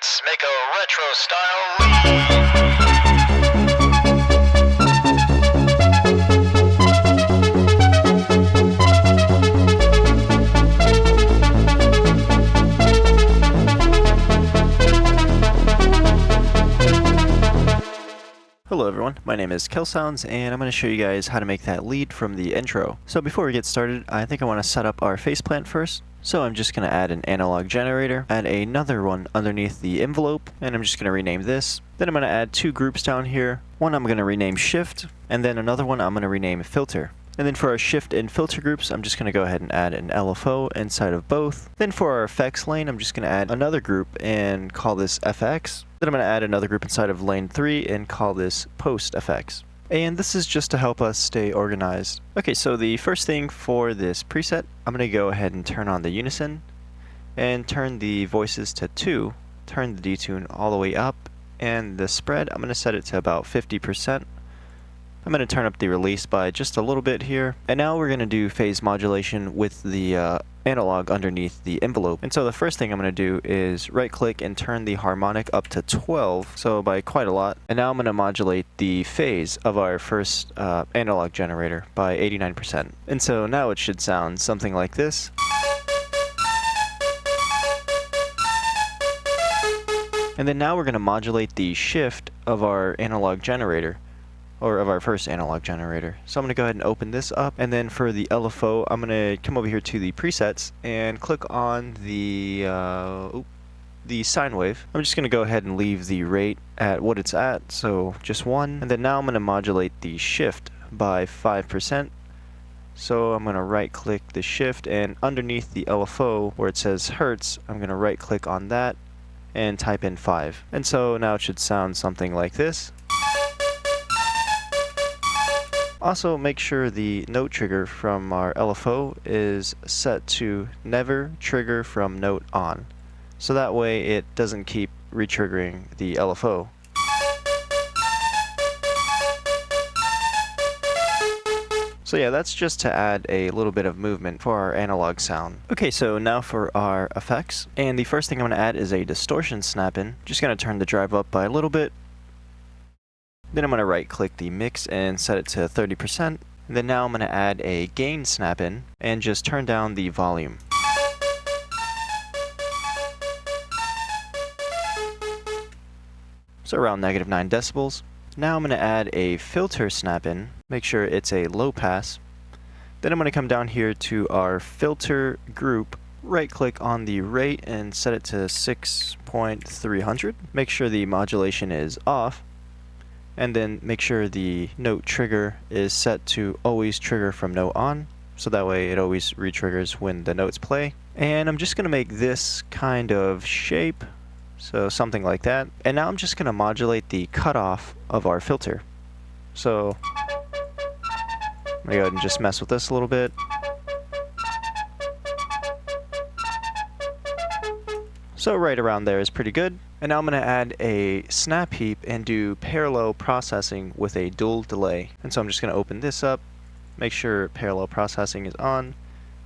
Let's make a retro style lead. Hello everyone, my name is KelSounds and I'm going to show you guys how to make that lead from the intro. So before we get started, I think I want to set up our faceplant first. So I'm just going to add an analog generator, add another one underneath the envelope, and I'm just going to rename this. Then I'm going to add two groups down here. One I'm going to rename shift, and then another one I'm going to rename filter. And then for our shift and filter groups, I'm just going to go ahead and add an LFO inside of both. Then for our effects lane, I'm just going to add another group and call this FX. Then I'm going to add another group inside of lane 3 and call this post FX. And this is just to help us stay organized. Okay, so the first thing for this preset, I'm going to go ahead and turn on the unison and turn the voices to 2, turn the detune all the way up, and the spread, I'm going to set it to about 50%. I'm going to turn up the release by just a little bit here. And now we're going to do phase modulation with the analog underneath the envelope. And so the first thing I'm going to do is right click and turn the harmonic up to 12, so by quite a lot. And now I'm going to modulate the phase of our first analog generator by 89%. And so now it should sound something like this. And then now we're going to modulate the shift of our analog generator, or of our first analog generator. So I'm going to go ahead and open this up, and then for the LFO, I'm going to come over here to the presets and click on the sine wave. I'm just going to go ahead and leave the rate at what it's at, so just 1. And then now I'm going to modulate the shift by 5%. So I'm going to right click the shift, and underneath the LFO where it says Hertz, I'm going to right click on that and type in 5. And so now it should sound something like this. Also, make sure the note trigger from our LFO is set to never trigger from note on. So that way it doesn't keep re-triggering the LFO. So yeah, that's just to add a little bit of movement for our analog sound. Okay, so now for our effects. And the first thing I'm going to add is a distortion snap-in. Just going to turn the drive up by a little bit. Then I'm going to right click the mix and set it to 30%. And then now I'm going to add a gain snap-in and just turn down the volume. So around -9 decibels. Now I'm going to add a filter snap-in, make sure it's a low pass. Then I'm going to come down here to our filter group, right click on the rate and set it to 6.300. Make sure the modulation is off. And then make sure the note trigger is set to always trigger from note on, so that way it always re-triggers when the notes play. And I'm just going to make this kind of shape, so something like that. And now I'm just going to modulate the cutoff of our filter. So I'm going to go ahead and just mess with this a little bit. So right around there is pretty good. And now I'm going to add a snap heap and do parallel processing with a dual delay. And so I'm just going to open this up, make sure parallel processing is on,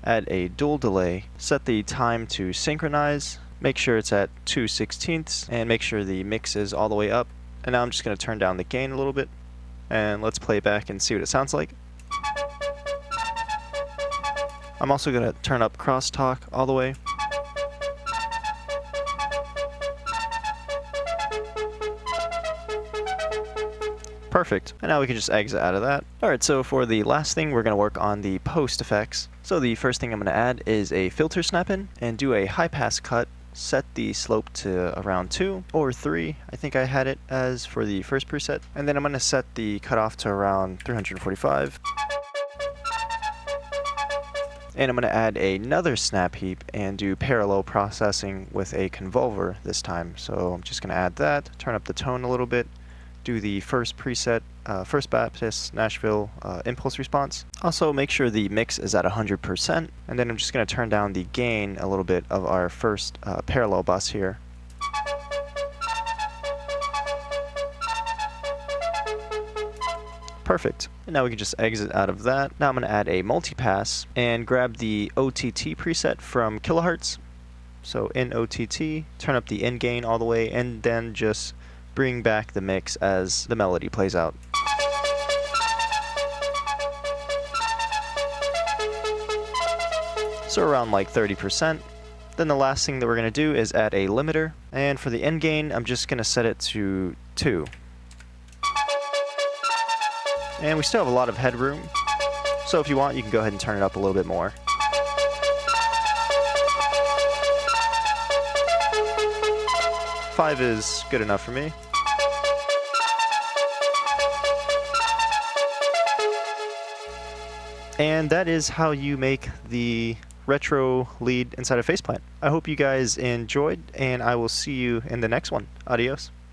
add a dual delay, set the time to synchronize, make sure it's at 2/16, and make sure the mix is all the way up. And now I'm just going to turn down the gain a little bit, and let's play back and see what it sounds like. I'm also going to turn up crosstalk all the way. Perfect. And now we can just exit out of that. Alright, so for the last thing, we're going to work on the post effects. So the first thing I'm going to add is a filter snap-in and do a high pass cut. Set the slope to around 2 or 3. I think I had it as for the first preset. And then I'm going to set the cutoff to around 345. And I'm going to add another snap heap and do parallel processing with a convolver this time. So I'm just going to add that, turn up the tone a little bit. Do the first preset, First Baptist Nashville impulse response. Also make sure the mix is at 100%, and then I'm just going to turn down the gain a little bit of our first parallel bus here. Perfect. And now we can just exit out of that. Now I'm going to add a multipass and grab the OTT preset from Kilohertz. So in OTT, turn up the in gain all the way, and then just bring back the mix as the melody plays out. So around like 30%. Then the last thing that we're going to do is add a limiter, and for the end gain, I'm just going to set it to 2. And we still have a lot of headroom, so if you want, you can go ahead and turn it up a little bit more. Five is good enough for me. And that is how you make the retro lead inside of Faceplant. I hope you guys enjoyed, and I will see you in the next one. Adios.